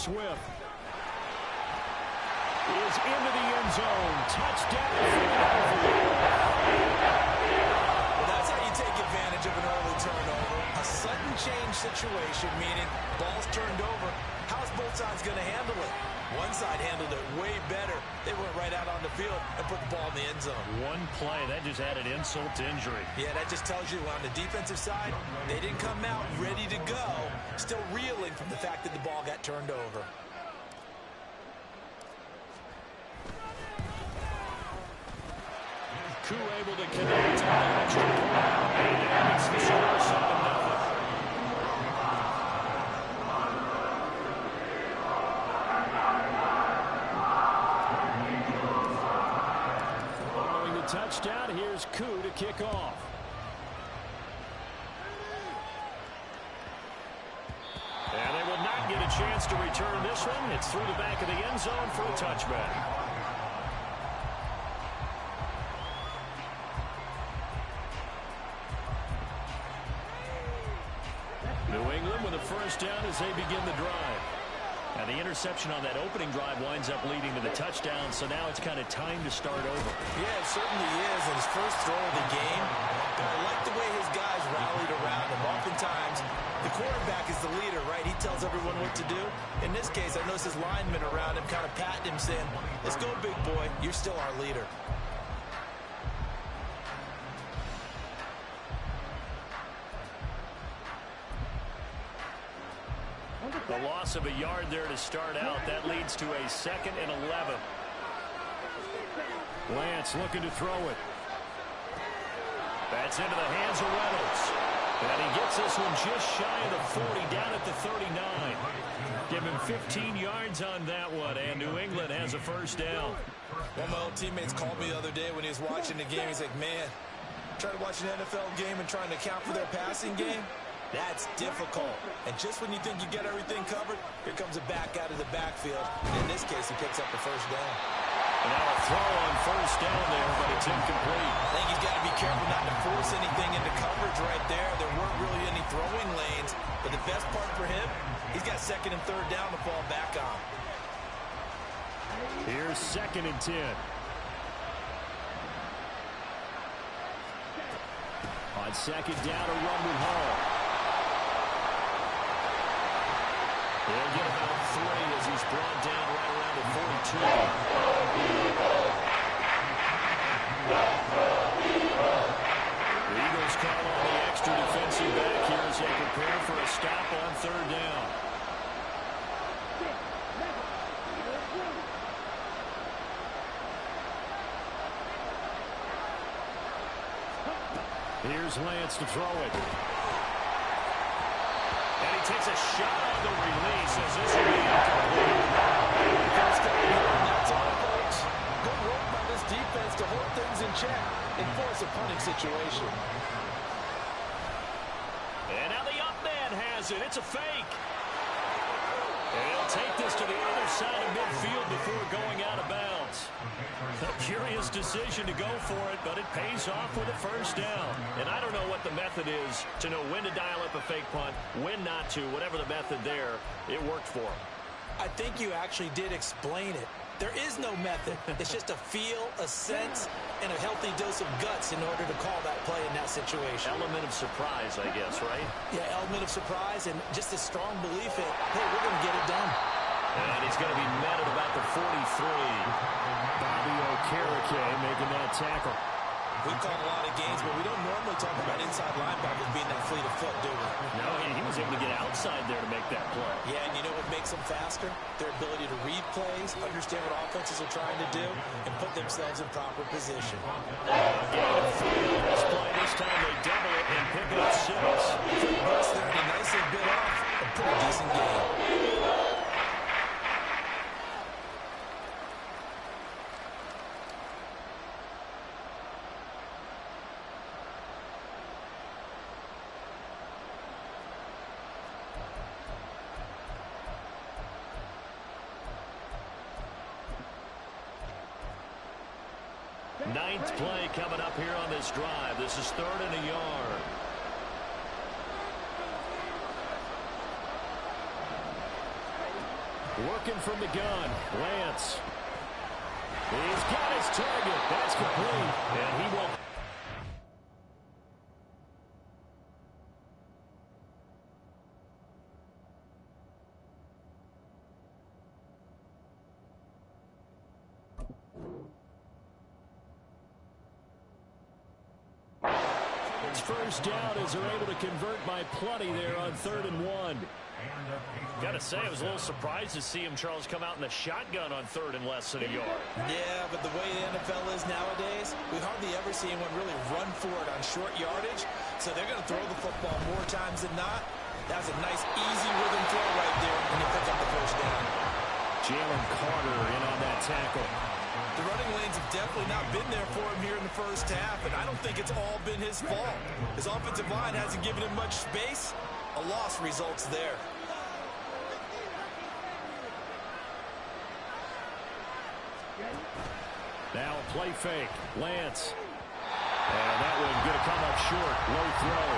Swift is into the end zone. Touchdown, Philadelphia. Well, that's how you take advantage of an early turnover. A sudden change situation, meaning ball's turned over. How's both sides going to handle it? One side handled it way better. They went right out on the field and put the ball in the end zone. One play, that just added insult to injury. Yeah, that just tells you on the defensive side, they didn't come out ready to go, still reeling from the fact that the ball got turned over. Koo able to connect on the extra point. And it's the score, 7-0. Following the touchdown, here's Koo to kick off. And they will not get a chance to return this one. It's through the back of the end zone for a touchback. New England with a first down as they begin the drive. Now the interception on that opening drive winds up leading to the touchdown, so now it's kind of time to start over. Yeah, it certainly is. And his first throw of the game, but I like the way his guys rallied around him. Oftentimes, the quarterback is the leader, right? He tells everyone what to do. In this case, I noticed his linemen around him kind of patting him, saying, "Let's go, big boy. You're still our leader." The loss of a yard there to start out. That leads to a 2nd and 11. Lance looking to throw it. That's into the hands of Reynolds. And he gets this one just shy of the 40, down at the 39. Give him 15 yards on that one, and New England has a first down. One of my old teammates called me the other day when he was watching the game. He's like, "Man, trying to watch an NFL game and trying to account for their passing game? That's difficult." And just when you think you get everything covered, here comes a back out of the backfield. In this case, he picks up the first down. And now a throw on first down there, but it's incomplete. I think he's got to be careful not to force anything into coverage right there. There weren't really any throwing lanes. But the best part for him, he's got 2nd and 3rd down to fall back on. Here's 2nd and 10. On 2nd down, a run with Hall. They'll get about 3 as he's brought down right around the 42. The Eagles call on the extra defensive back here as they prepare for a stop on 3rd down. Here's Lance to throw it. And he takes a shot on the release as this will be incomplete. That's all, folks. Good work by this defense to hold things in check and force a punting situation. And now the up man has it. It's a fake. And he'll take this to the other side of midfield before going out of bounds. A curious decision to go for it, but it pays off with a first down. And I don't know what the method is to know when to dial up a fake punt, when not to. Whatever the method there, it worked for him. I think you actually did explain it. There is no method. It's just a feel, a sense, and a healthy dose of guts in order to call that play in that situation. Element of surprise, I guess, right? Yeah, element of surprise and just a strong belief in, hey, we're going to get it done. And he's going to be met at about the 43. Bobby Okereke making that tackle. We call a lot of games, but we don't normally talk about inside linebackers being that fleet of foot, do we? No, he was able to get outside there to make that play. Yeah, and you know what makes them faster? Their ability to read plays, understand what offenses are trying to do, and put themselves in proper position. This play, this time they double it and pick up 6. Quick burst there, and he nicely bit off a pretty decent game. Ninth play coming up here on this drive. This is 3rd and a yard. Working from the gun, Lance. He's got his target. That's complete. And he will. It's first down as they're able to convert by plenty there on 3rd and 1. Got to say, I was a little surprised to see him, Charles, come out in the shotgun on 3rd and less than a yard. Yeah, but the way the NFL is nowadays, we hardly ever see anyone really run for it on short yardage. So they're going to throw the football more times than not. That was a nice, easy rhythm throw right there, and he picked up the first down. Jalen Carter in on that tackle. The running lanes have definitely not been there for him here in the first half, and I don't think it's all been his fault. His offensive line hasn't given him much space. A loss results there. Now a play fake. Lance. And that one going to come up short. Low throw.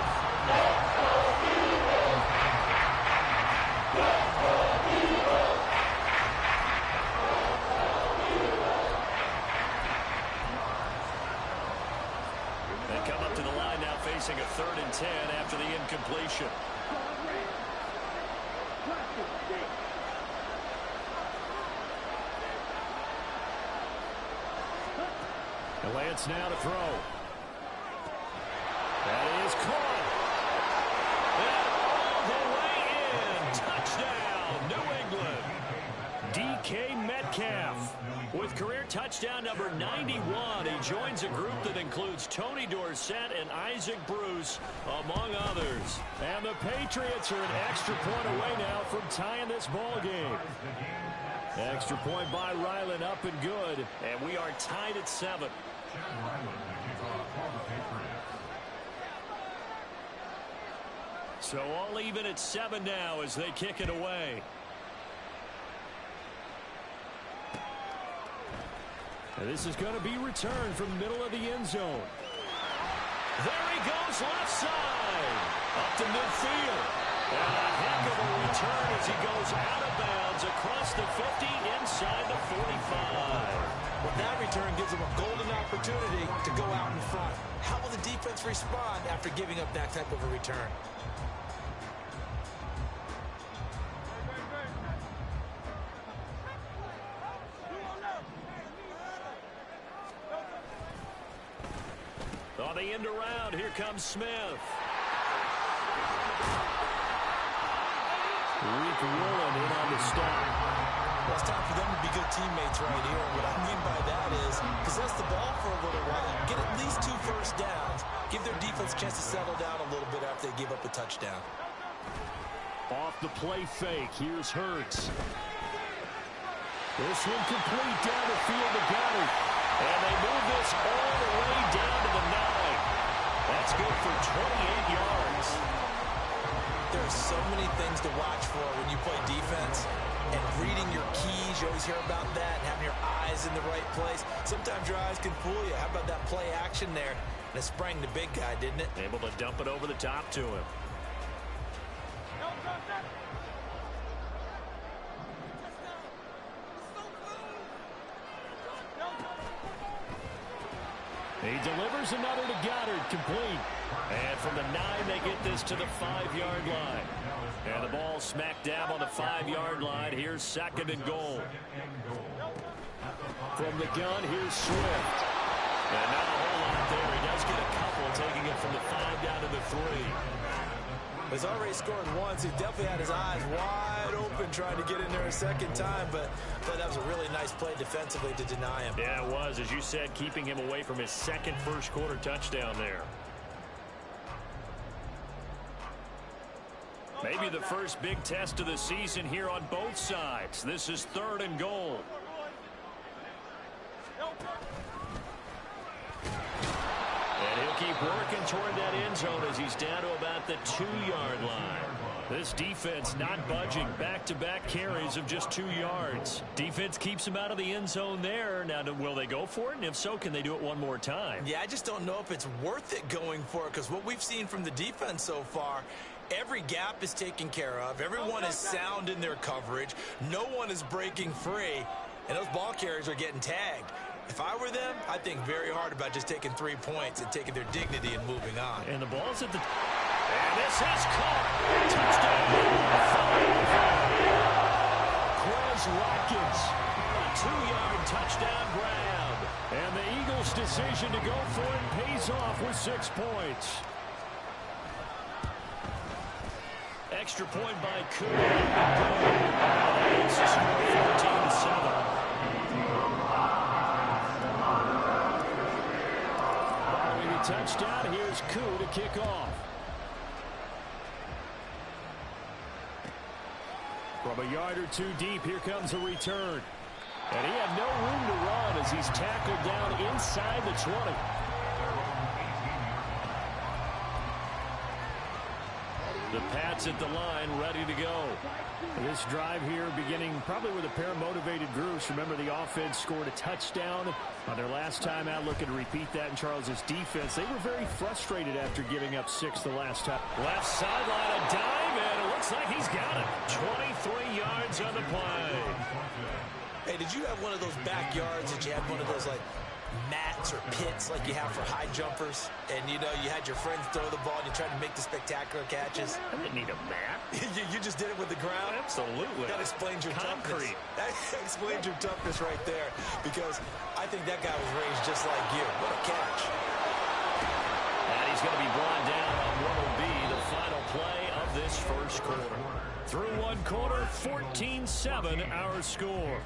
They come up to the line now facing a 3rd and 10 after the incompletion. And Lance now to throw. That is caught. And all the way in. Touchdown, New England. DK Metcalf with career touchdown number 91. He joins a group that includes Tony Dorsett and Isaac Bruce, among others. And the Patriots are an extra point away now from tying this ball game. Extra point by Ryland, up and good. And we are tied at 7. So all even at 7 now as they kick it away. And this is going to be returned from the middle of the end zone. There he goes, left side. Up to midfield. And a heck of a return as he goes out of bounds across the 50 inside the 45. Well, that return gives him a golden opportunity to go out in front. How will the defense respond after giving up that type of a return? On the end around, here comes Smith. Rick Woolen in on the stop. Well, it's time for them to be good teammates right here. And what I mean by that is possess the ball for a little while, get at least 2 first downs, give their defense a chance to settle down a little bit after they give up a touchdown. Off the play fake, here's Hurts. This one complete down the field to Goddard. And they move this all the way down to the 9. That's good for 28 yards. There are so many things to watch for when you play defense. And reading your keys, you always hear about that, and having your eyes in the right place. Sometimes your eyes can fool you. How about that play action there? And it sprang the big guy, didn't it? Able to dump it over the top to him. He delivers another to Goddard, complete. And from the 9, they get this to the 5-yard line. And the ball smack dab on the 5-yard line. Here's 2nd and goal. From the gun, here's Swift. And not a whole lot there. He does get a couple, taking it from the 5 down to the 3. He's already scored once. He definitely had his eyes wide open trying to get in there a second time, but that was a really nice play defensively to deny him. Yeah, it was, as you said, keeping him away from his second first-quarter touchdown there. Maybe the first big test of the season here on both sides. This is 3rd and goal. And he'll keep working toward that end zone as he's down to about the 2-yard line. This defense not budging. Back-to-back carries of just 2 yards. Defense keeps him out of the end zone there. Now, will they go for it? And if so, can they do it one more time? Yeah, I just don't know if it's worth it going for it, because what we've seen from the defense so far Every gap is taken care of. Everyone is sound in their coverage. No one is breaking free. And those ball carriers are getting tagged. If I were them, I'd think very hard about just taking 3 points and taking their dignity and moving on. And the ball's at the... And this is caught. Touchdown. Quez Watkins. A 2-yard touchdown grab. And the Eagles' decision to go for it pays off with 6 points. Extra point by Coon. It's a score 14-7. Touchdown. Here's Koo to kick off. From a yard or two deep, here comes a return. And he had no room to run as he's tackled down inside the 20. The Pats at the line, ready to go. This drive here beginning probably with a pair of motivated groups. Remember, the offense scored a touchdown on their last time out. Looking to repeat that in Charles' defense. They were very frustrated after giving up 6 the last time. Left sideline, a dive, and it looks like he's got it. 23 yards on the play. Hey, did you have one of those backyards that you had one of those, like, mats or pits like you have for high jumpers? And, you know, you had your friends throw the ball and you tried to make the spectacular catches? I didn't need a mat. You just did it with the ground? Absolutely. That explains your concrete. That explains your toughness right there, because I think that guy was raised just like you. What a catch. And he's going to be brought down on what will be the final play of this first quarter. Through one quarter, 14-7 our score.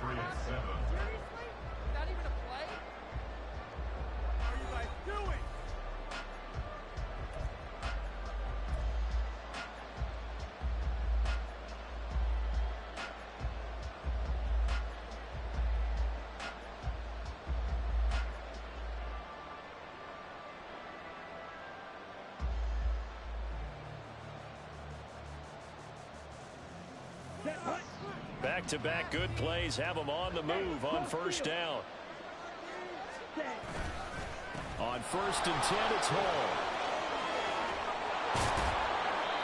Back-to-back good plays have them on the move on first down. On 1st and 10, it's Hall.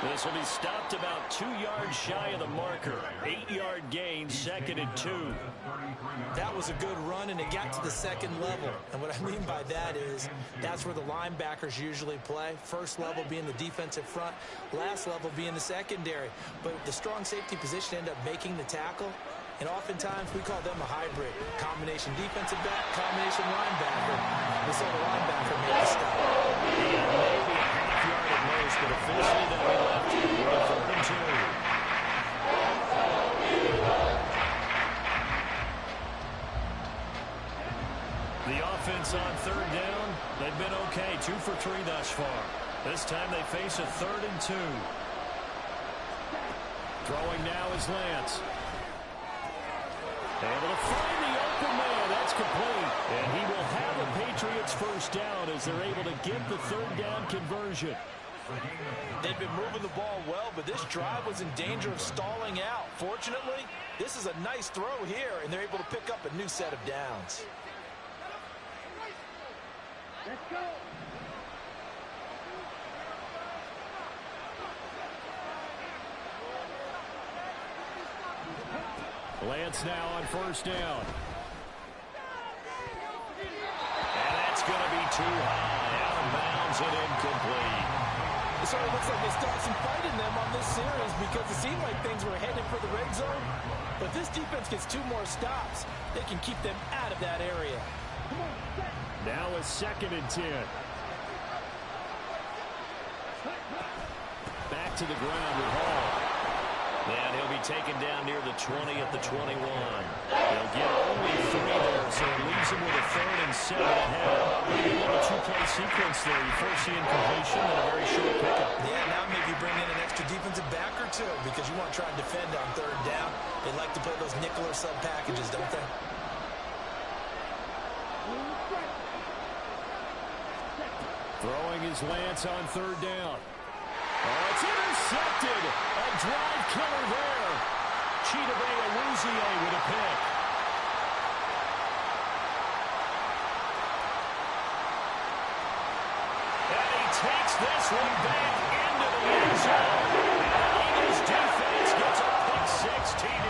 This will be stopped about 2 yards shy of the marker. 8-yard gain, 2nd and 2. That was a good run, and it got to the second level. And what I mean by that is that's where the linebackers usually play. First level being the defensive front, last level being the secondary. But the strong safety position ended up making the tackle. And oftentimes we call them a hybrid. Combination defensive back, combination linebacker. We saw the linebacker make the stop. Yeah, maybe a half yard at most, but officially they'll be left with 3rd and 2. The offense on 3rd down, they've been okay. 2 for 3 thus far. This time they face a 3rd and 2. Throwing now is Lance. Able to find the open man. That's complete. And he will have a Patriots first down as they're able to get the 3rd down conversion. They've been moving the ball well, but this drive was in danger of stalling out. Fortunately, this is a nice throw here, and they're able to pick up a new set of downs. Let's go. Lance now on 1st down. And that's going to be too high. Out of bounds and incomplete. It sort of looks like they started some fight in them on this series because it seemed like things were headed for the red zone. But this defense gets 2 more stops. They can keep them out of that area. Now a 2nd and 10. Back to the ground with Hall. And he'll be taken down near the 20 at the 21. They'll get only 3 there, so it leaves him with a 3rd and 7 ahead. Maybe a little 2-play sequence there. You foresee incompletion and a very short pickup. Yeah, now maybe bring in an extra defensive back or 2 because you want to try and defend on 3rd down. They like to play those nickel or sub packages, don't they? Throwing is Lance on 3rd down. Oh, it's intercepted. A drive killer there. Chidobe Awuzie with a pick. And he takes this one back into the end zone. TD.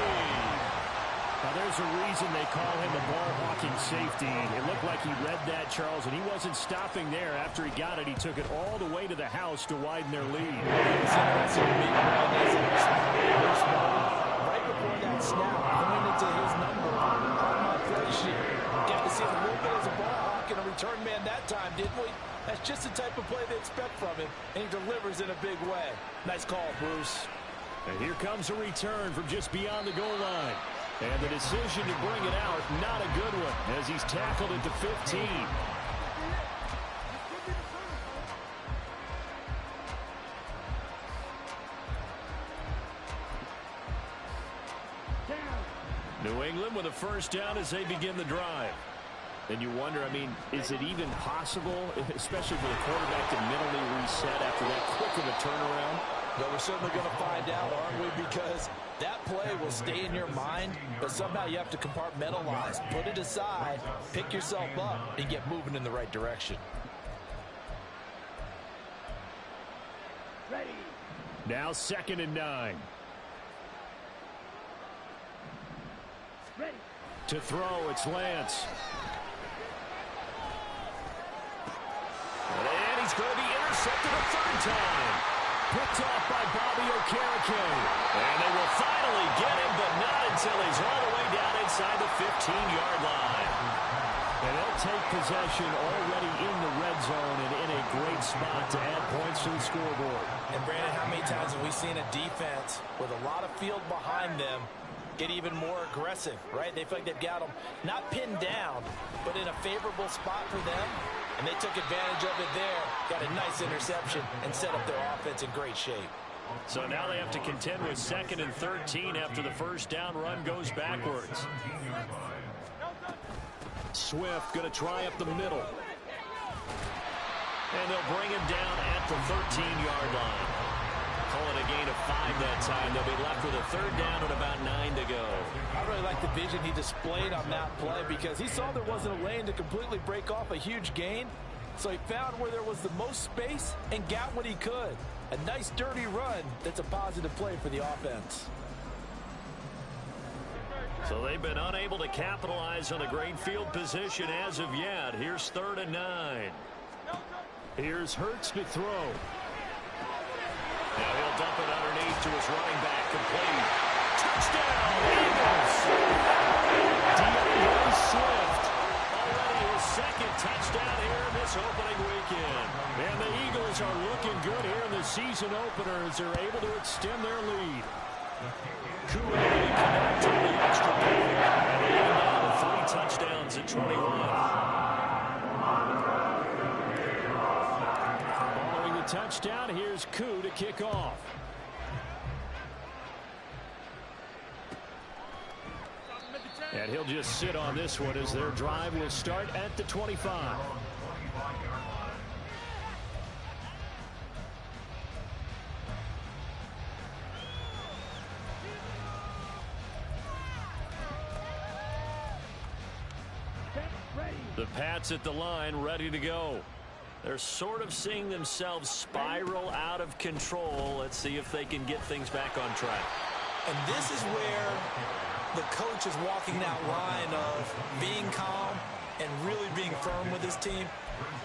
Now, there's a reason they call him the ball-hawking safety. It looked like he read that, Charles, and he wasn't stopping there. After he got it, he took it all the way to the house to widen their lead. It's interesting to me, right before that snap, pointed to his number on my play sheet. Got to see him a little bit as a ball hawk and a return man that time, didn't we? That's just the type of play they expect from him, and he delivers in a big way. Nice call, Bruce. And here comes a return from just beyond the goal line. And the decision to bring it out, not a good one, as he's tackled at the 15. New England with a first down as they begin the drive. And you wonder, I mean, is it even possible, especially for the quarterback, to mentally reset after that quick of a turnaround? Well, we're certainly going to find out, aren't we? Because that play will stay in your mind, but somehow you have to compartmentalize. Put it aside, pick yourself up, and get moving in the right direction. Ready. Now 2nd and 9. Ready. To throw, it's Lance. And he's going to be intercepted a third time. Picked off by Bobby Okereke. And they will finally get him, but not until he's all the way down inside the 15-yard line. And they'll take possession already in the red zone and in a great spot to add points to the scoreboard. And Brandon, how many times have we seen a defense with a lot of field behind them get even more aggressive, right? They feel like they've got them not pinned down, but in a favorable spot for them. And they took advantage of it there, got a nice interception, and set up their offense in great shape. So now they have to contend with 2nd and 13 after the first down run goes backwards. Swift going to try up the middle. And they'll bring him down at the 13-yard line. Calling a gain of 5 that time. They'll be left with a third down and about 9 to go. I really like the vision he displayed on that play because he saw there wasn't a lane to completely break off a huge gain. So he found where there was the most space and got what he could. A nice dirty run that's a positive play for the offense. So they've been unable to capitalize on a great field position as of yet. Here's 3rd and 9. Here's Hurts to throw. Now he'll dump it underneath to his running back. Complete. Touchdown, Eagles! DeAndre Swift. Already his 2nd touchdown here in this opening weekend. And the Eagles are looking good here in the season opener as they're able to extend their lead. Koo able to connect on the extra point. And even down to 3 touchdowns at 21. Touchdown. Here's Koo to kick off. And he'll just sit on this one as their drive will start at the 25. The Pats at the line, ready to go. They're sort of seeing themselves spiral out of control. Let's see if they can get things back on track. And this is where the coach is walking that line of being calm and really being firm with his team.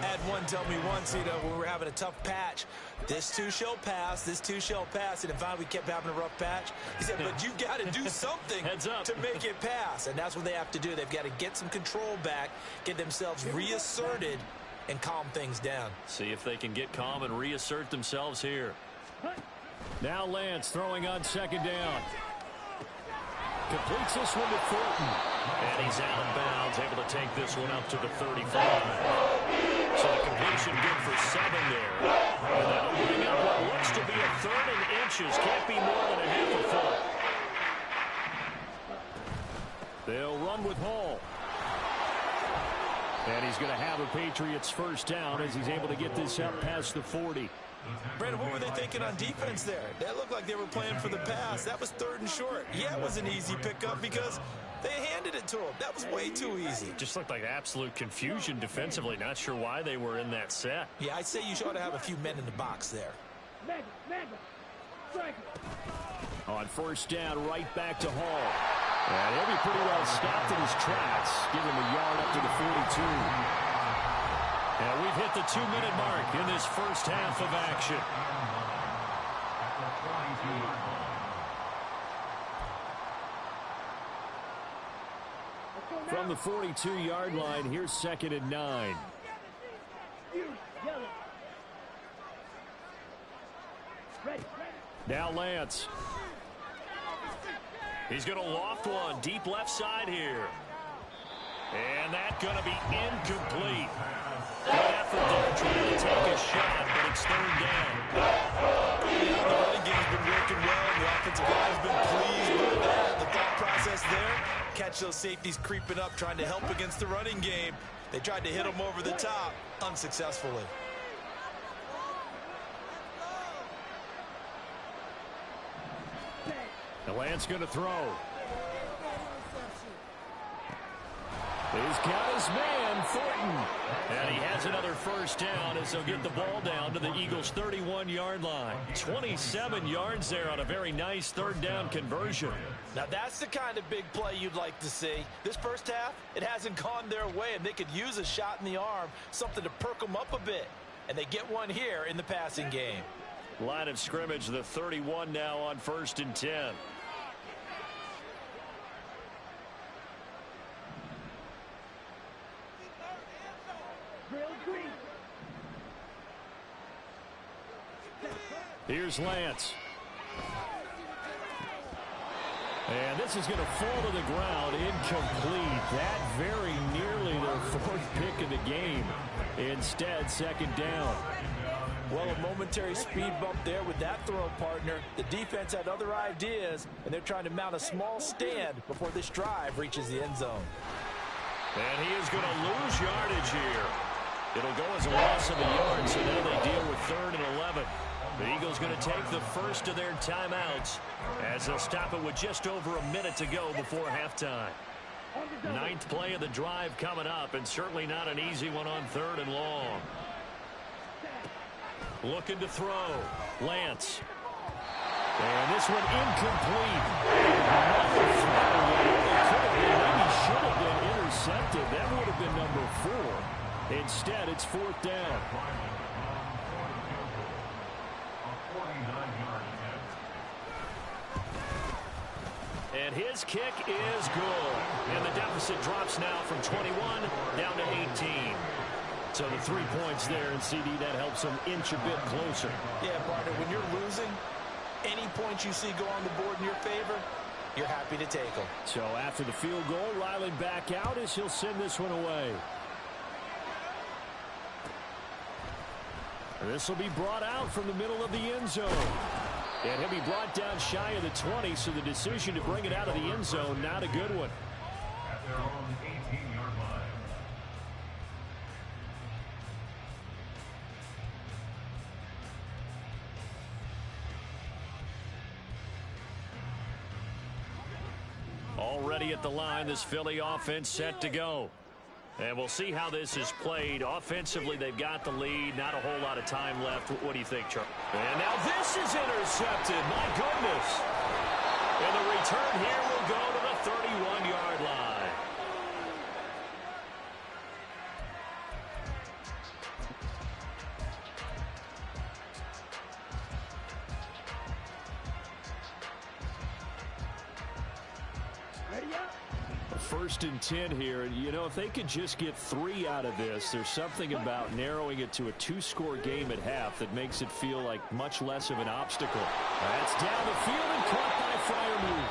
I had one tell me once, you know, when we were having a tough patch, this too shall pass, this too shall pass. And finally we kept having a rough patch. He said, but you've got to do something to make it pass. And that's what they have to do. They've got to get some control back, get themselves reasserted, and calm things down. See if they can get calm and reassert themselves here. Now Lance throwing on 2nd down. Completes this one to Thornton. And he's out of bounds, able to take this one up to the 35. So the completion good for 7 there. And that'll bring up what looks to be a 3rd and inches. Can't be more than a half a foot. They'll run with Hall. And he's going to have a Patriots first down as he's able to get this up past the 40. Brandon, what were they thinking on defense there? That looked like they were playing for the pass. That was 3rd and short. Yeah, it was an easy pickup because they handed it to him. That was way too easy. Just looked like absolute confusion defensively. Not sure why they were in that set. Yeah, I'd say you should have a few men in the box there. On first down, right back to Hall. And he'll be pretty well stopped in his tracks. Give him a yard up to the 42. And we've hit the 2-minute mark in this first half of action. From the 42-yard line, here's 2nd and 9. Now Lance. He's going to loft one deep left side here. And that's going to be incomplete. Good effort there trying to take a shot, but it's 3rd down. The running game's been working well, and the offensive line has been pleased by that. The thought process there, catch those safeties creeping up, trying to help against the running game. They tried to hit them over the top, unsuccessfully. The Lance going to throw. He's got his man, Thornton. And he has another first down as they'll get the ball down to the Eagles' 31-yard line. 27 yards there on a very nice 3rd down conversion. Now that's the kind of big play you'd like to see. This first half, it hasn't gone their way, and they could use a shot in the arm, something to perk them up a bit. And they get one here in the passing game. Line of scrimmage, the 31 now on 1st and 10. Here's Lance. And this is going to fall to the ground, incomplete. That very nearly their 4th pick of the game. Instead, 2nd down. Well, a momentary speed bump there with that throw partner. The defense had other ideas, and they're trying to mount a small stand before this drive reaches the end zone. And he is going to lose yardage here. It'll go as a loss of a yard, so now they deal with 3rd and 11. The Eagles going to take the first of their timeouts as they'll stop it with just over a minute to go before halftime. 9th play of the drive coming up, and certainly not an easy one on 3rd and long. Looking to throw. Lance. And this one incomplete. Another throw. It could have been, maybe should have been intercepted. That would have been number 4. Instead, it's 4th down. And his kick is good. And the deficit drops now from 21 down to 18. So the 3 points there, and CD, that helps them inch a bit closer. Yeah, partner, when you're losing, any points you see go on the board in your favor, you're happy to take them. So after the field goal, Riley back out as he'll send this one away. This will be brought out from the middle of the end zone. And he'll be brought down shy of the 20, so the decision to bring it out of the end zone, not a good one. At their own 18-yard line. Already at the line, this Philly offense set to go. And we'll see how this is played. Offensively, they've got the lead. Not a whole lot of time left. What do you think, Charles? And now this is intercepted. My goodness. And the return here will go to the 31-yard line. First and 10 here. You know, if they could just get 3 out of this, there's something about narrowing it to a 2-score game at half that makes it feel like much less of an obstacle. That's down the field and caught by Freiermuth.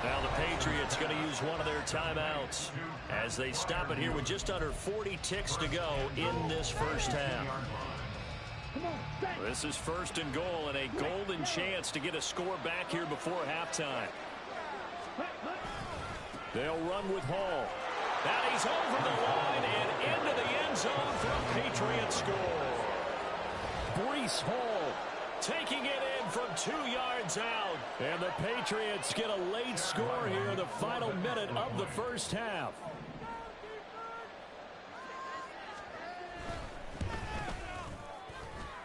Now the Patriots going to use one of their timeouts as they stop it here with just under 40 ticks to go in this first half. This is 1st and goal and a golden chance to get a score back here before halftime. They'll run with Hall. Now he's over the line and into the end zone for a Patriot score. Breece Hall taking it in from 2 yards out. And the Patriots get a late score here in the final minute of the first half.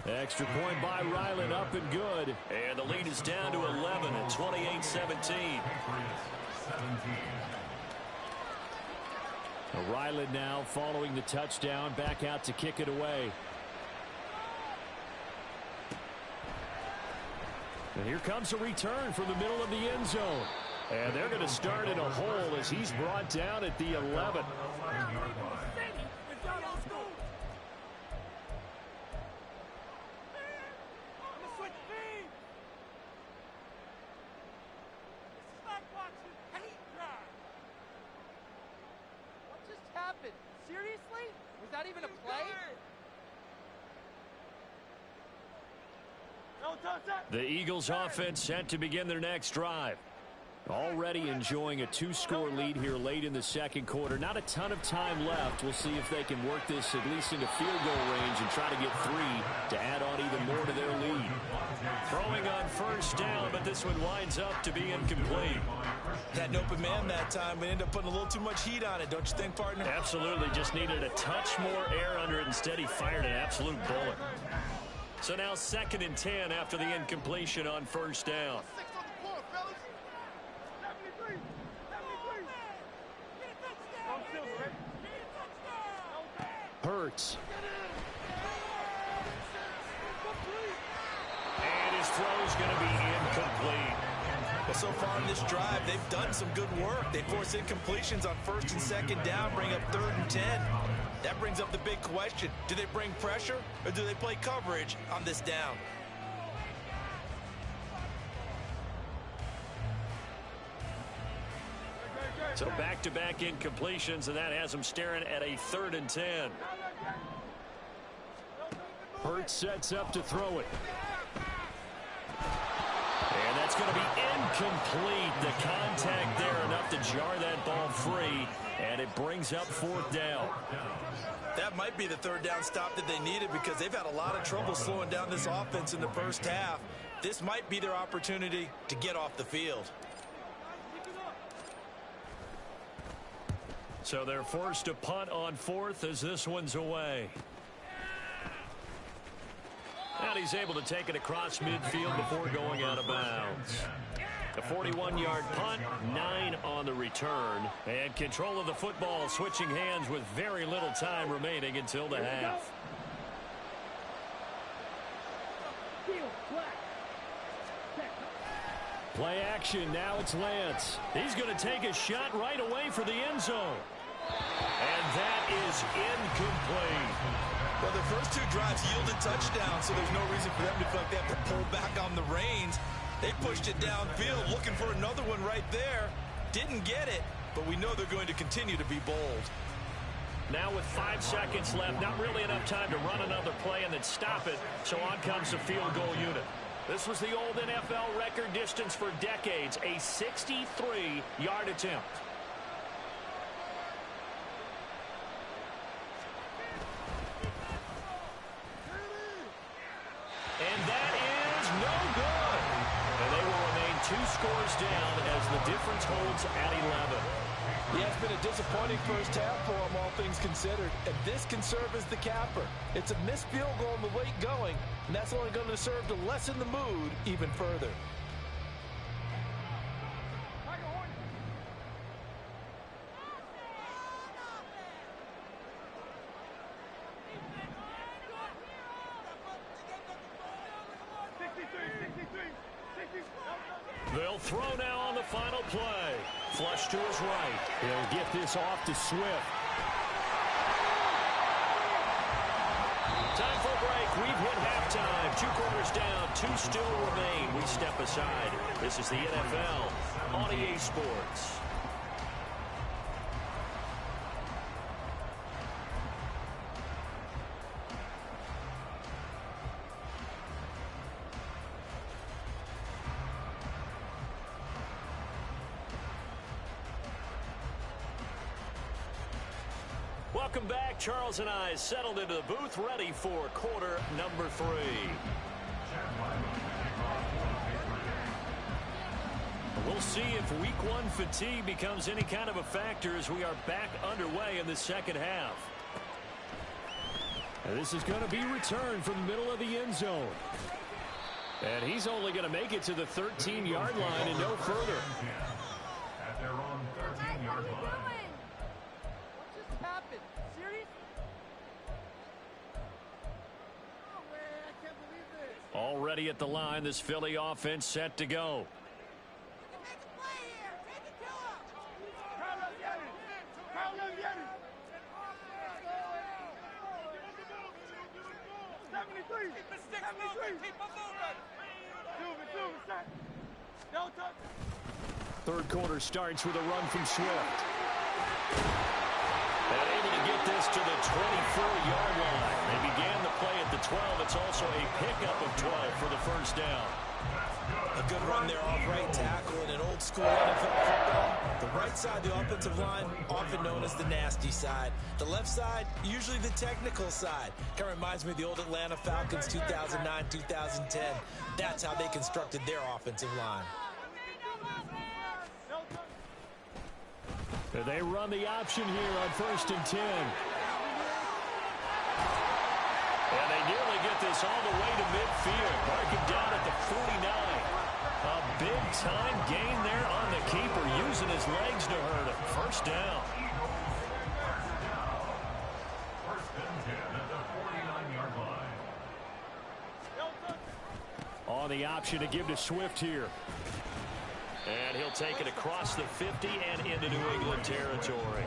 Extra point by Ryland, up and good. And the lead is down to 11 at 28-17. Ryland now following the touchdown, back out to kick it away. And here comes a return from the middle of the end zone. And they're going to start in a hole as he's brought down at the 11. Seriously? Was that even a play? The Eagles offense set to begin their next drive. Already enjoying a 2-score lead here late in the second quarter. Not a ton of time left. We'll see if they can work this at least into field goal range and try to get 3 to add on even more to their lead. Throwing on first down, but this one winds up to be incomplete. Had an open man that time, but ended up putting a little too much heat on it, don't you think, partner? Absolutely, just needed a touch more air under it. Instead, he fired an absolute bullet. So now 2nd and 10 after the incompletion on first down. Hurts. And his throw's going to be incomplete. Well, so far in this drive, they've done some good work. They force incompletions on 1st and 2nd down, bring up 3rd and 10. That brings up the big question. Do they bring pressure or do they play coverage on this down? So back-to-back incompletions, and that has them staring at a 3rd and 10. Hurts sets up to throw it. And that's going to be incomplete. The contact there enough to jar that ball free, and it brings up 4th down. That might be the 3rd down stop that they needed because they've had a lot of trouble slowing down this offense in the first half. This might be their opportunity to get off the field. So they're forced to punt on 4th as this one's away. And he's able to take it across midfield before going out of bounds. A 41-yard punt, 9 on the return. And control of the football switching hands with very little time remaining until the half. Play action, now it's Lance. He's going to take a shot right away for the end zone. And that is incomplete. Well, their first 2 drives yielded touchdowns, so there's no reason for them to feel like they have to pull back on the reins. They pushed it downfield, looking for another one right there. Didn't get it, but we know they're going to continue to be bold. Now with 5 seconds left, not really enough time to run another play and then stop it, so on comes the field goal unit. This was the old NFL record distance for decades, a 63-yard attempt. And that is no good. And they will remain 2 scores down as the difference holds at 11. Yeah, it's been a disappointing first half for them, all things considered. And this can serve as the capper. It's a missed field goal in the late going, and that's only going to serve to lessen the mood even further. They'll throw now on the final play. Flush to his right. He'll get this off to Swift. Time for a break. We've hit halftime. 2 quarters down. 2 still remain. We step aside. This is the NFL on EA Sports. Welcome back. Charles and I settled into the booth, ready for quarter number 3. We'll see if week 1 fatigue becomes any kind of a factor as we are back underway in the second half. And this is going to be returned from the middle of the end zone. And he's only going to make it to the 13-yard line and no further. At their own 13-yard line. What just happened? Serious? Oh, man, I can't believe this. Already at the line, this Philly offense set to go. Take a play here. Take it to him. Carlos Yetis. Carlos Yetis. 73. Keep the sticks moving. Keep them moving. Move it, set. No touch. Third quarter starts with a run from Swift. And able to get this to the 24-yard line. They began the play at the 12. It's also a pickup of 12 for the first down. A good run there off right tackle in an old school NFL football. The right side of the offensive line, often known as the nasty side. The left side, usually the technical side. Kind of reminds me of the old Atlanta Falcons 2009, 2010. That's how they constructed their offensive line. They run the option here on 1st and 10. And they nearly get this all the way to midfield. Mark him down at the 49. A big-time gain there on the keeper, using his legs to hurt him. First down. First and 10 at the 49-yard line. On the option to give to Swift here. And he'll take it across the 50 and into New England territory.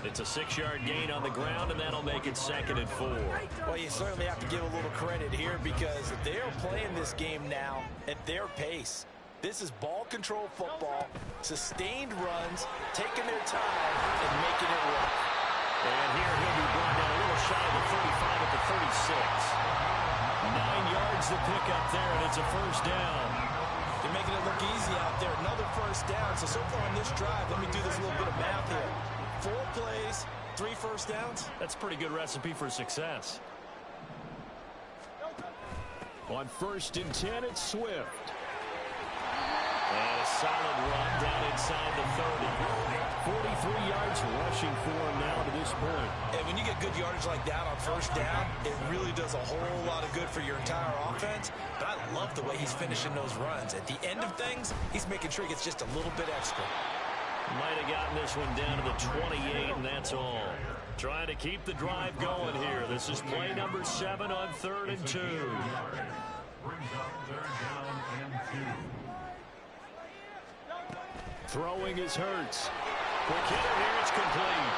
It's a 6-yard gain on the ground, and that'll make it 2nd and 4. Well, you certainly have to give a little credit here because they are playing this game now at their pace. This is ball control football, sustained runs, taking their time and making it work. And here he'll be brought down a little shy of the 35 at the 36. 9 yards to pick up there, and it's a first down. They're making it look easy out there. Another first down. So far on this drive, let me do this little bit of math here. 4 plays, 3 first downs. That's a pretty good recipe for success. On 1st and 10, it's Swift. And a solid run down inside the 30. 43 yards rushing for him now to this point. And when you get good yardage like that on first down, it really does a whole lot of good for your entire offense. But I love the way he's finishing those runs. At the end of things, he's making sure he gets just a little bit extra. Might have gotten this one down to the 28, and that's all. Trying to keep the drive going here. This is play number 7 on 3rd and 2. Brings up 3rd down and 2. Throwing is Hurts. Quick hitter here, it's complete.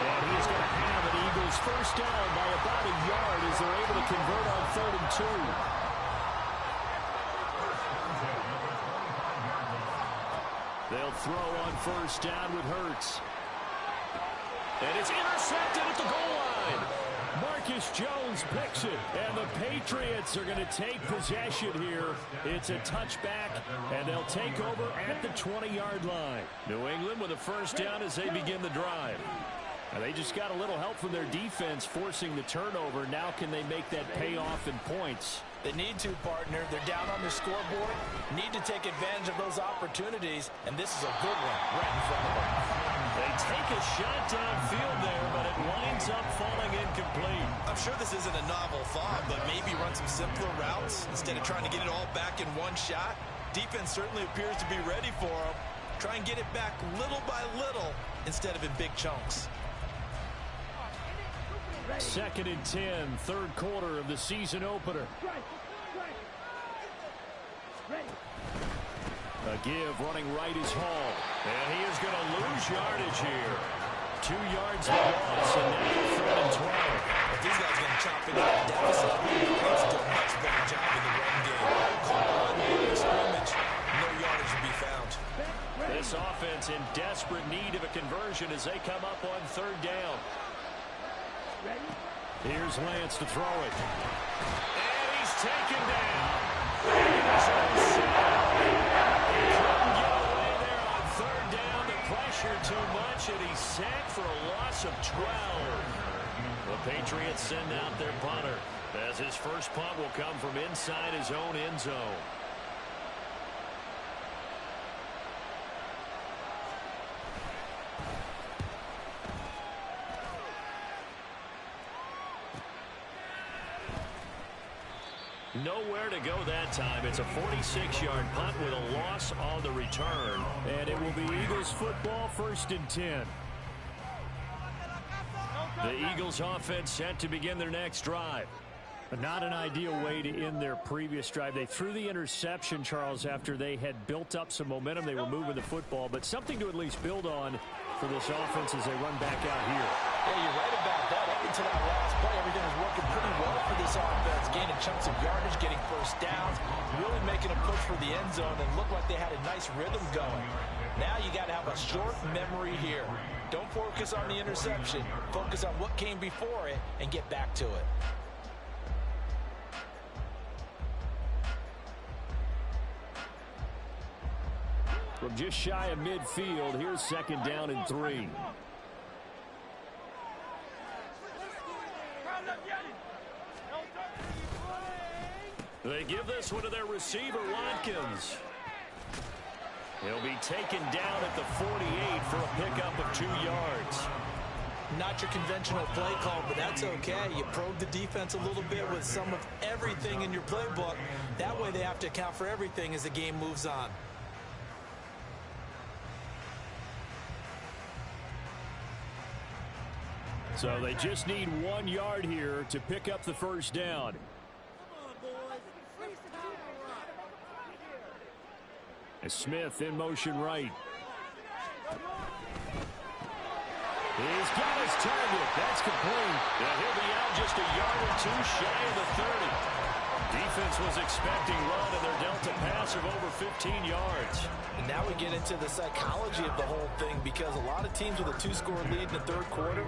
And he's going to have an Eagles first down by about a yard as they're able to convert on 3rd and 2. They'll throw on first down with Hurts. And it's intercepted at the goal line. Marcus Jones picks it, and the Patriots are going to take possession here. It's a touchback, and they'll take over at the 20-yard line. New England with a first down as they begin the drive. And they just got a little help from their defense forcing the turnover. Now can they make that pay off in points? They need to, partner. They're down on the scoreboard. Need to take advantage of those opportunities, and this is a good one right in front of them. They take a shot downfield there, but it winds up falling incomplete. I'm sure this isn't a novel thought, but maybe run some simpler routes instead of trying to get it all back in one shot. Defense certainly appears to be ready for them. Try and get it back little by little instead of in big chunks. 2nd and 10, 3rd quarter of the season opener. A give running right is Hall. And he is going to lose yardage here. 2 yards of loss, and now 3rd and 12. If these guys are going to chop into that deficit, let's do a much better job in the run game. Call on the scrimmage, no yardage to be found. This offense in desperate need of a conversion as they come up on 3rd down. Here's Lance to throw it. And he's taken down. Couldn't get away there on 3rd down. The pressure too much, and he's sacked for a loss of 12. The Patriots send out their punter as his first punt will come from inside his own end zone. Nowhere to go that time. It's a 46-yard punt with a loss on the return. And it will be Eagles football, 1st and 10. The Eagles offense set to begin their next drive. But not an ideal way to end their previous drive. They threw the interception, Charles, after they had built up some momentum. They were moving the football, but something to at least build on for this offense as they run back out here. Yeah, you're right about that. Up until that last play, everything was working pretty well for this offense. Gaining chunks of yardage, getting first downs, really making a push for the end zone, and looked like they had a nice rhythm going. Now you got to have a short memory here. Don't focus on the interception. Focus on what came before it and get back to it. From just shy of midfield, here's 2nd down and 3. They give this one to their receiver, Watkins. He'll be taken down at the 48 for a pickup of 2 yards. Not your conventional play call, but that's okay. You probe the defense a little bit with some of everything in your playbook. That way they have to account for everything as the game moves on. So they just need 1 yard here to pick up the first down. As Smith in motion right. He's got his target. That's complete. And he'll be out just a yard or 2 shy of the 30. Defense was expecting run, and they're dealt a pass of over 15 yards. And now we get into the psychology of the whole thing, because a lot of teams with a 2-score lead in the 3rd quarter,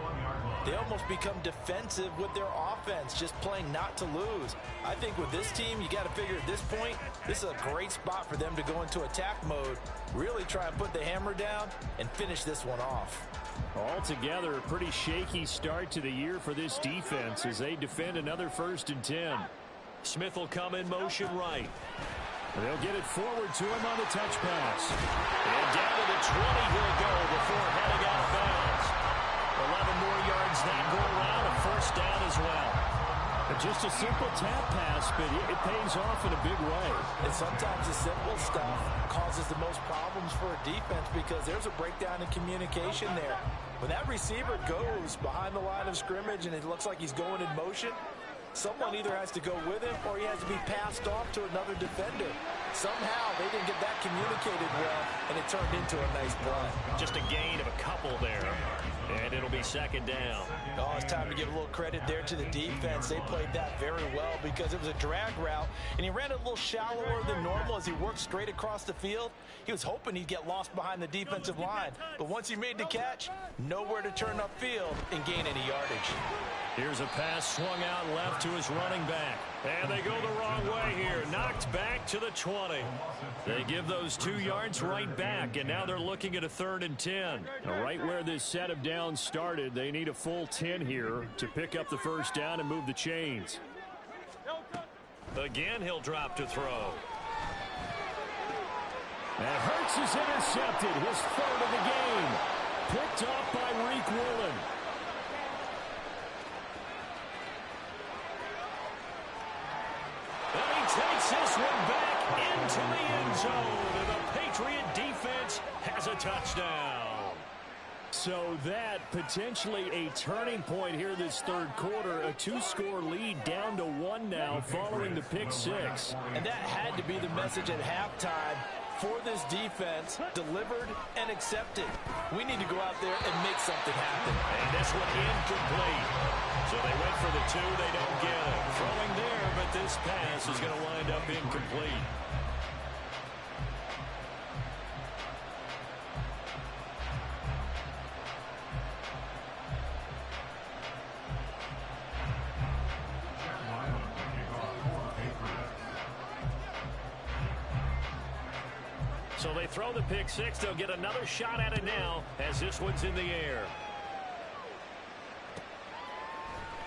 they almost become defensive with their offense, just playing not to lose. I think with this team, you got to figure at this point, this is a great spot for them to go into attack mode, really try and put the hammer down and finish this one off. Altogether, a pretty shaky start to the year for this defense as they defend another 1st and 10. Smith will come in motion right. They'll get it forward to him on the touch pass. And down to the 20 he'll go before heading out of bounds. 11 more yards that go around, a 1st down as well. Just a simple tap pass, but it pays off in a big way. And sometimes the simple stuff causes the most problems for a defense because there's a breakdown in communication there. When that receiver goes behind the line of scrimmage and it looks like he's going in motion, someone either has to go with him or he has to be passed off to another defender. Somehow they didn't get that communicated well, and it turned into a nice play. Just a gain of a couple there, and it'll be 2nd down. Oh, it's time to give a little credit there to the defense. They played that very well because it was a drag route, and he ran a little shallower than normal as he worked straight across the field. He was hoping he'd get lost behind the defensive line, but once he made the catch, nowhere to turn upfield and gain any yardage. Here's a pass swung out left to his running back. And they go the wrong way here. Knocked back to the 20. They give those 2 yards right back, and now they're looking at a 3rd and 10. Now, right where this set of downs started, they need a full 10 here to pick up the 1st down and move the chains. Again, he'll drop to throw. And Hurts is intercepted, his 3rd of the game. Picked off by Reek Woolen. Takes this one back into the end zone, and the Patriot defense has a touchdown. So that potentially a turning point here this 3rd quarter. A 2-score lead down to 1 now following the pick 6. And that had to be the message at halftime for this defense, delivered and accepted. We need to go out there and make something happen. And this one incomplete. So they went for the 2, they don't get it. Throwing there, but this pass is going to wind up incomplete. So they throw the pick 6. They'll get another shot at it now as this one's in the air.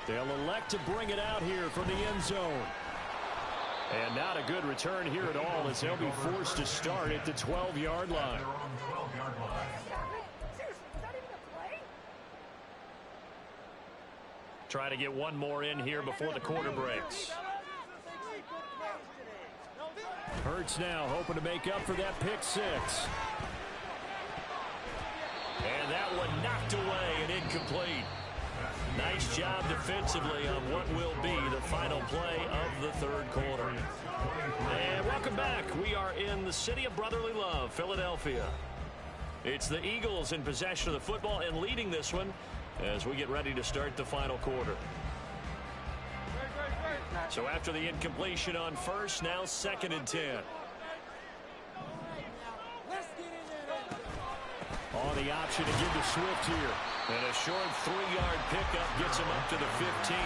They'll elect to bring it out here from the end zone. And not a good return here at all as they'll be forced to start at the 12-yard line. Try to get one more in here before the quarter breaks. Hurts now hoping to make up for that pick six. And that one knocked away and incomplete. Nice job defensively on what will be the final play of the third quarter. And welcome back. We are in the city of brotherly love, Philadelphia. It's the Eagles in possession of the football and leading this one as we get ready to start the final quarter. So after the incompletion on first, now 2nd and 10. On the option to give to Swift here. And a short 3-yard pickup gets him up to the 15.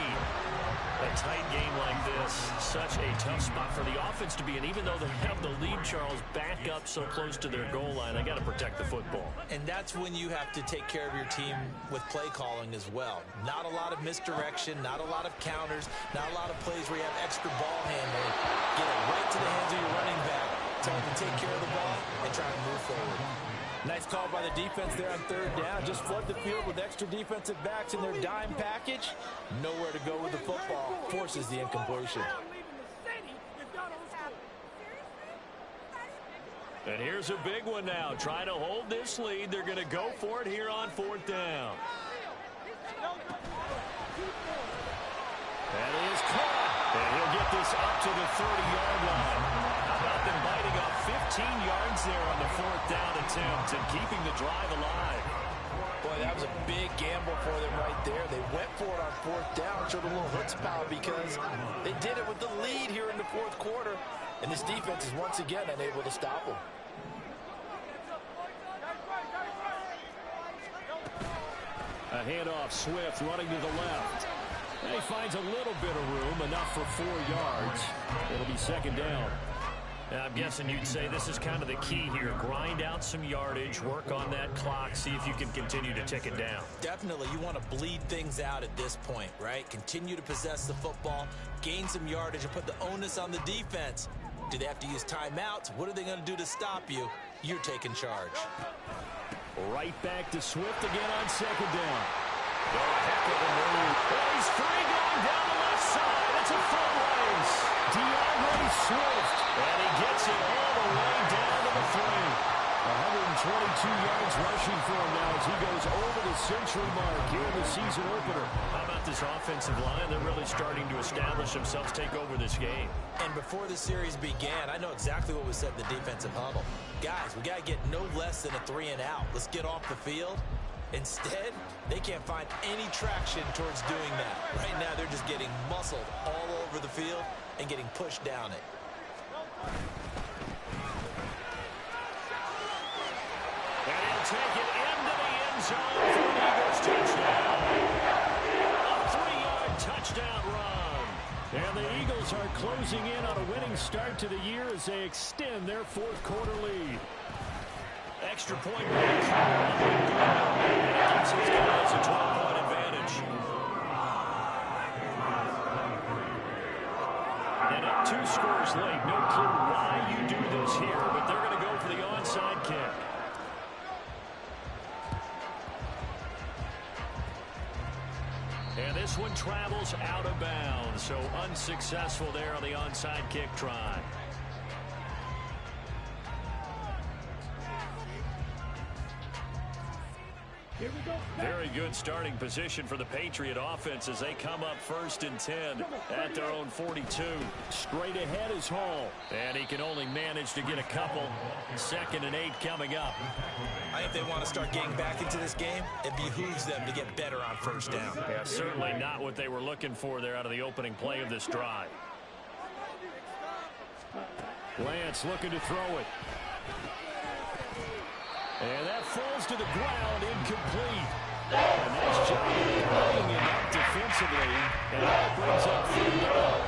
A tight game like this, such a tough spot for the offense to be in. Even though they have the lead, Charles, back up so close to their goal line, they got to protect the football. And that's when you have to take care of your team with play calling as well. Not a lot of misdirection, not a lot of counters, not a lot of plays where you have extra ball handling. Get it right to the hands of your running back. Tell them to take care of the ball and try to move forward. Nice call by the defense there on 3rd down. Just flood the field with extra defensive backs in their dime package. Nowhere to go with the football. Forces the incompletion. And here's a big one now. Trying to hold this lead. They're going to go for it here on 4th down. That is caught. And he'll get this up to the 30-yard line. How about them biting off 15 yards there on the 4th down attempt and keeping the drive alive? Boy, that was a big gamble for them right there. They went for it on 4th down, showed a little chutzpah because they did it with the lead here in the 4th quarter. And this defense is once again unable to stop them. A handoff, Swift running to the left. And he finds a little bit of room, enough for 4 yards. It'll be 2nd down. Now, I'm guessing you'd say this is kind of the key here. Grind out some yardage, work on that clock, see if you can continue to tick it down. Definitely, you want to bleed things out at this point, right? Continue to possess the football, gain some yardage, and put the onus on the defense. Do they have to use timeouts? What are they going to do to stop you? You're taking charge. Right back to Swift again on 2nd down. Oh, heck of a move. Oh, he's free going down the left side. It's a full race. DeAndre Swift. And he gets it all the way down to the 3. 122 yards rushing for him now as he goes over the century mark here in the season opener. How about this offensive line? They're really starting to establish themselves, take over this game. And before the series began, I know exactly what was said in the defensive huddle. Guys, we got to get no less than a 3-and-out. Let's get off the field. Instead, they can't find any traction towards doing that. Right now, they're just getting muscled all over the field and getting pushed down it. And he'll take it into the end zone for an Eagles touchdown. A 3-yard touchdown run. And the Eagles are closing in on a winning start to the year as they extend their 4th quarter lead. Extra point make. And it gives his guys a 12-point advantage. And at 2 scores late, no clue why you do this here, but they're going to go for the onside kick. And this one travels out of bounds, so unsuccessful there on the onside kick try. Very good starting position for the Patriot offense as they come up 1st and 10 at their own 42. Straight ahead is Hall. And he can only manage to get a couple. 2nd and 8 coming up. I think they want to start getting back into this game. It behooves them to get better on 1st down. Yeah, certainly not what they were looking for there out of the opening play of this drive. Lance looking to throw it. And that falls to the ground, incomplete. And nice job playing it up defensively. And that brings up 3rd down.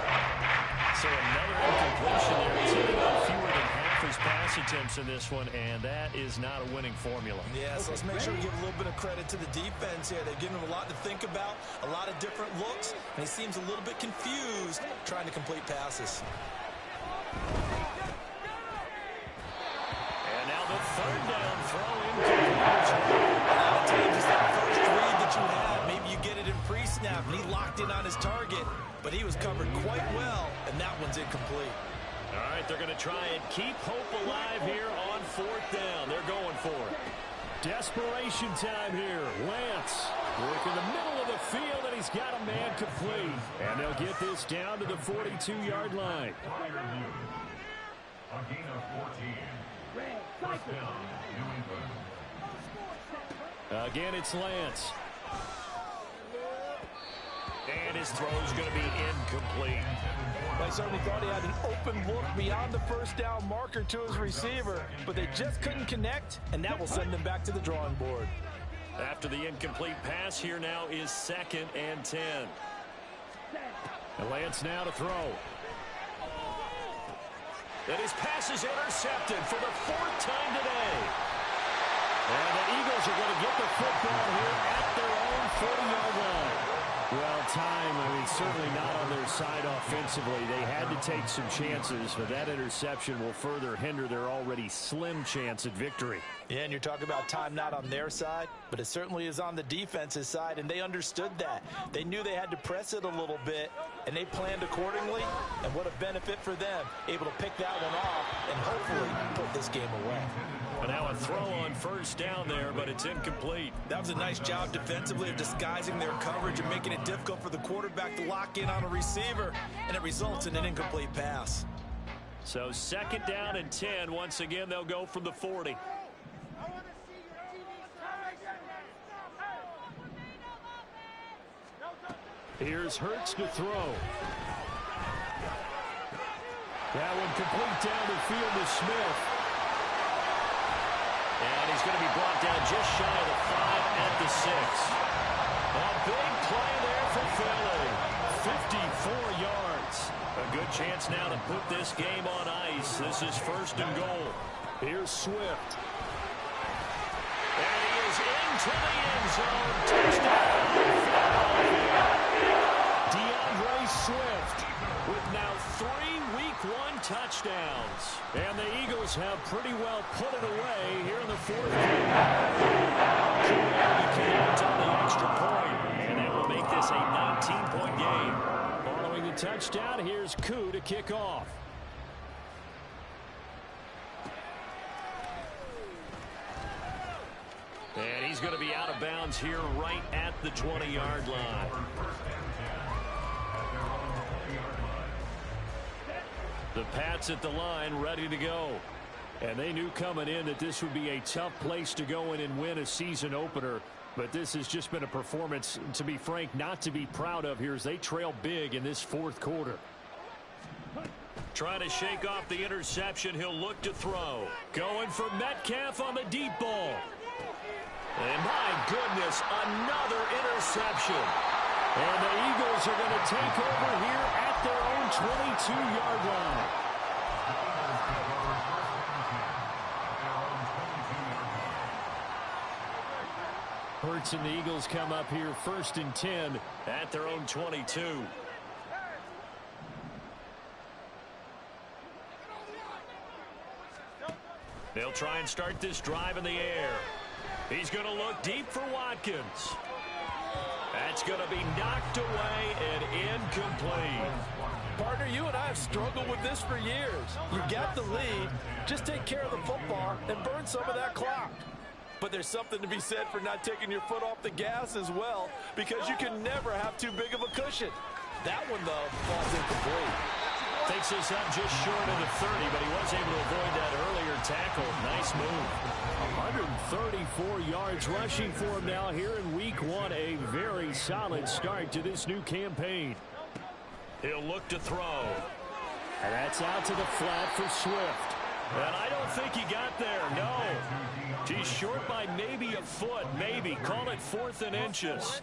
So another incompletion there. Taking on fewer than half his pass attempts in this one, and that is not a winning formula. Yeah, so let's make sure we give a little bit of credit to the defense here. They've given him a lot to think about, a lot of different looks, and he seems a little bit confused trying to complete passes. And now the 3rd down throw incomplete. A lot of times it's that first read that you have. Maybe you get it in pre-snap, and he locked in on his target, but he was covered quite well, and that one's incomplete. All right, they're going to try and keep hope alive here on 4th down. They're going for it. Desperation time here. Lance work in the middle of the field, and he's got a man complete. And they'll get this down to the 42-yard line. A gain of 14. First down, New England. Again, it's Lance. And his throw's going to be incomplete. I certainly thought he had an open look beyond the first down marker to his receiver, but they just couldn't connect, and that will send them back to the drawing board. After the incomplete pass, here now is 2nd and 10. And Lance now to throw. And his pass is intercepted for the 4th time today. And the Eagles are going to get the football here at their own 40-yard line. Well, time, certainly not on their side offensively. They had to take some chances, but that interception will further hinder their already slim chance at victory. Yeah, and you're talking about time not on their side, but it certainly is on the defense's side, and they understood that. They knew they had to press it a little bit, and they planned accordingly, and what a benefit for them, able to pick that one off and hopefully put this game away. And now a throw on 1st down there, but it's incomplete. That was a nice job defensively of disguising their coverage and making it difficult for the quarterback to lock in on a receiver, and it results in an incomplete pass. So 2nd down and 10. Once again, they'll go from the 40. Here's Hurts to throw. That one complete down the field to Smith. And he's going to be brought down just shy of the 5 at the 6. A big play there for Philly. 54 yards. A good chance now to put this game on ice. This is 1st and goal. Here's Swift. And he is into the end zone. Touchdown, Philadelphia. DeAndre Swift with now 3 Week 1 touchdowns. And the Eagles have pretty well put it away here in the 4th quarter. On the extra point, and that will make this a 19-point game. Following the touchdown, here's Koo to kick off. And he's going to be out of bounds here right at the 20-yard line. The Pats at the line ready to go. And they knew coming in that this would be a tough place to go in and win a season opener. But this has just been a performance, to be frank, not to be proud of here as they trail big in this 4th quarter. Trying to shake off the interception. He'll look to throw. Going for Metcalf on the deep ball. And my goodness, another interception. And the Eagles are going to take over here at their own 22-yard line. Hurts and the Eagles come up here 1st and 10 at their own 22. They'll try and start this drive in the air. He's going to look deep for Watkins. That's going to be knocked away and incomplete. Partner, you and I have struggled with this for years. You got the lead. Just take care of the football and burn some of that clock. But there's something to be said for not taking your foot off the gas as well, because you can never have too big of a cushion. That one, though, falls incomplete. Takes us up just short of the 30, but he was able to avoid that earlier tackle. Nice move. 134 yards rushing for him now here in Week 1. A very solid start to this new campaign. He'll look to throw. And that's out to the flat for Swift. And I don't think he got there, no. He's short by maybe a foot, maybe. Call it 4th and inches.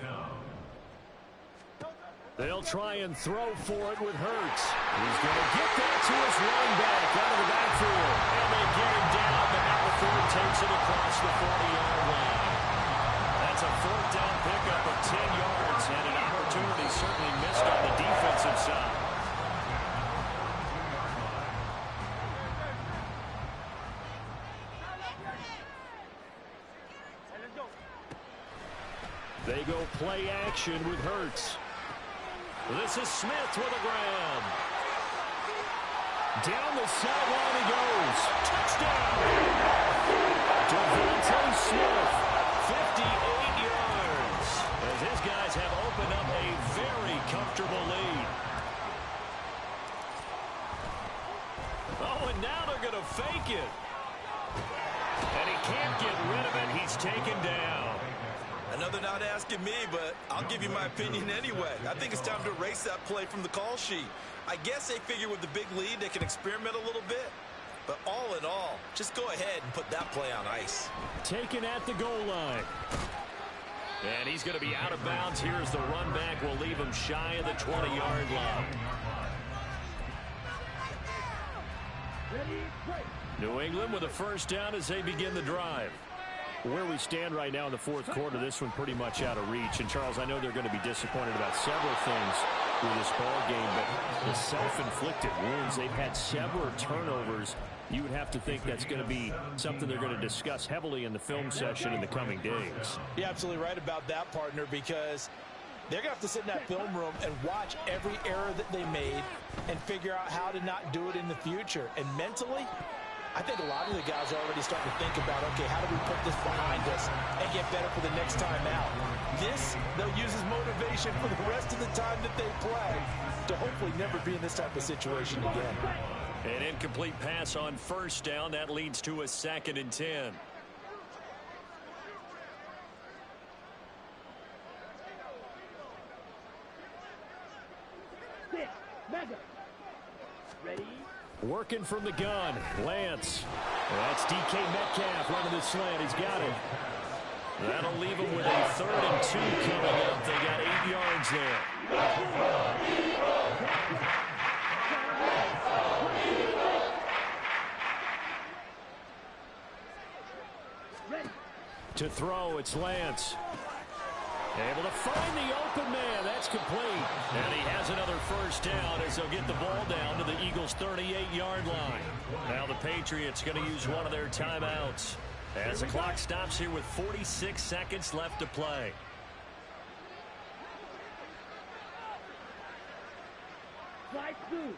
They'll try and throw for it with Hurts. He's going to get that to his running back out of the backfield. And they get him down, but now the Ford takes it across the 40-yard line. That's a 4th down pickup of 10 yards, and an opportunity certainly missed on the defensive side. They go play action with Hurts. This is Smith with a grab. Down the sideline he goes. Touchdown! Devontae Smith, 58 yards. As his guys have opened up a very comfortable lead. Oh, and now they're going to fake it. And he can't get rid of it. He's taken down. Another not asking me, but I'll give you my opinion anyway. I think it's time to erase that play from the call sheet. I guess they figure with the big lead they can experiment a little bit. But all in all, just go ahead and put that play on ice. Taken at the goal line. And he's going to be out of bounds. Here's the run back. Will leave him shy of the 20-yard line. New England with a first down as they begin the drive. Where we stand right now in the fourth quarter, this one pretty much out of reach. And, Charles, I know they're going to be disappointed about several things with this ball game, but the self-inflicted wounds, they've had several turnovers. You would have to think that's going to be something they're going to discuss heavily in the film session in the coming days. You're absolutely right about that, partner, because they're going to have to sit in that film room and watch every error that they made and figure out how to not do it in the future. And mentally, I think a lot of the guys are already starting to think about, okay, how do we put this behind us and get better for the next time out? This, they'll use as motivation for the rest of the time that they play to hopefully never be in this type of situation again. An incomplete pass on first down. That leads to a 2nd and 10. Ready? Working from the gun, Lance. That's DK Metcalf running the slant. He's got it. That'll leave him with a 3rd and 2 coming up. They got 8 yards there. To throw, it's Lance. Able to find the open man. That's complete. And he has another first down as they'll get the ball down to the Eagles' 38-yard line. Now the Patriots going to use one of their timeouts as the clock stops here with 46 seconds left to play. Slide through.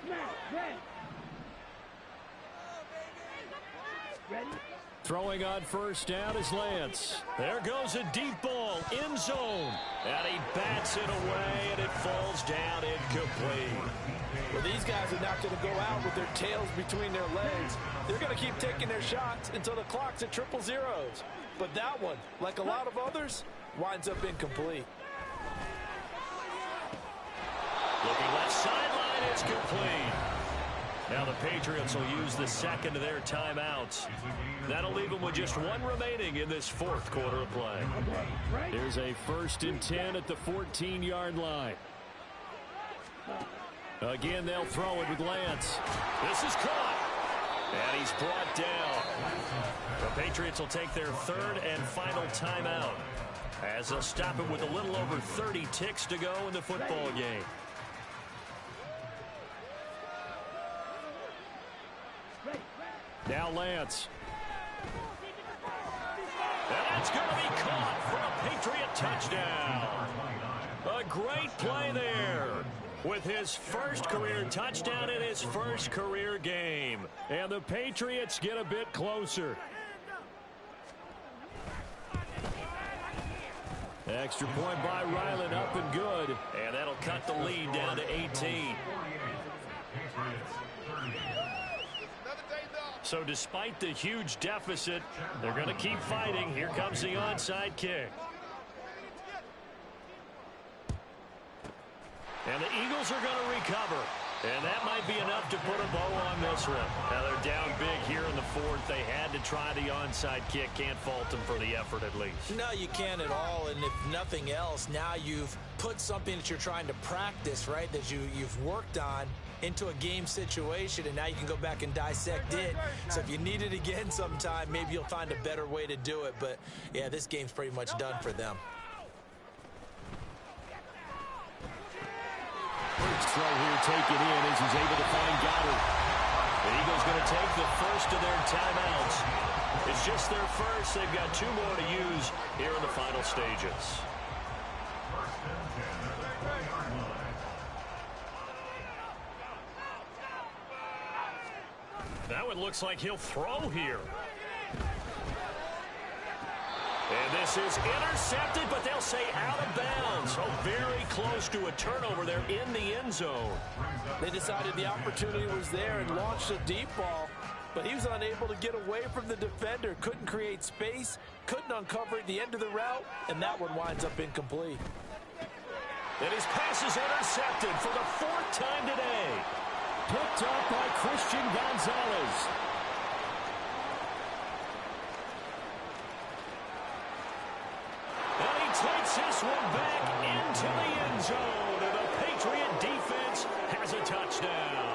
Now, ready. Ready? Throwing on first down is Lance. There goes a deep ball, end zone. And he bats it away, and it falls down incomplete. Well, these guys are not going to go out with their tails between their legs. They're going to keep taking their shots until the clock's at 000. But that one, like a lot of others, winds up incomplete. Looking left sideline, it's complete. Now the Patriots will use the second of their timeouts. That'll leave them with just one remaining in this fourth quarter of play. There's a 1st and 10 at the 14-yard line. Again, they'll throw it with Lance. This is caught. And he's brought down. The Patriots will take their 3rd and final timeout as they'll stop it with a little over 30 ticks to go in the football game. Now Lance. And that's going to be caught for a Patriot touchdown. A great play there with his first career touchdown in his first career game. And the Patriots get a bit closer. Extra point by Ryland, up and good. And that'll cut the lead down to 18. So despite the huge deficit, they're going to keep fighting. Here comes the onside kick. And the Eagles are going to recover. And that might be enough to put a bow on this one. Now they're down big here in the fourth. They had to try the onside kick. Can't fault them for the effort at least. No, you can't at all. And if nothing else, now you've put something that you're trying to practice, right, that you've worked on into a game situation, and now you can go back and dissect it. So if you need it again sometime, maybe you'll find a better way to do it. But, yeah, this game's pretty much done for them. First throw here taken in as he's able to find Goddard. The Eagles going to to take the first of their timeouts. It's just their first. They've got 2 more to use here in the final stages. That one looks like he'll throw here. And this is intercepted, but they'll say out of bounds. Oh, very close to a turnover there in the end zone. They decided the opportunity was there and launched a deep ball, but he was unable to get away from the defender, couldn't create space, couldn't uncover at the end of the route, and that one winds up incomplete. And his pass is intercepted for the 4th time today. Picked up by Christian Gonzalez. And he takes this one back into the end zone. And the Patriot defense has a touchdown.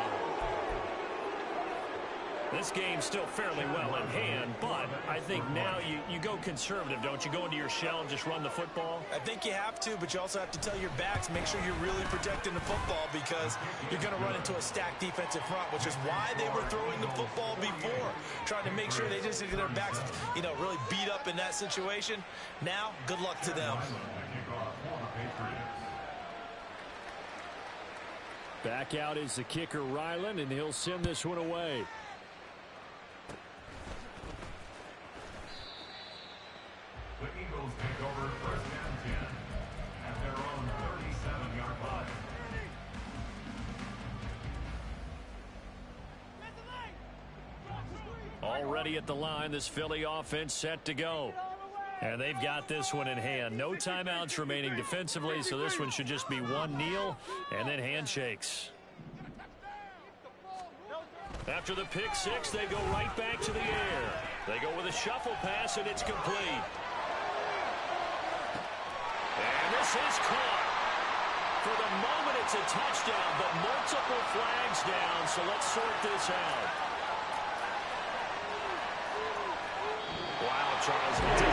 This game's still fairly well in hand, but I think now you go conservative, don't you? Go into your shell and just run the football? I think you have to, but you also have to tell your backs, make sure you're really protecting the football because you're going to run into a stacked defensive front, which is why they were throwing the football before, trying to make sure they just get their backs, really beat up in that situation. Now, good luck to them. Back out is the kicker, Ryland, and he'll send this one away. The Eagles take over 1st and 10 at their own 37-yard line. Already at the line, this Philly offense set to go. And they've got this one in hand. No timeouts remaining defensively, so this one should just be one kneel and then handshakes. After the pick 6, they go right back to the air. They go with a shuffle pass, and it's complete. And this is caught. For the moment, it's a touchdown, but multiple flags down, so let's sort this out. Wow, Charles.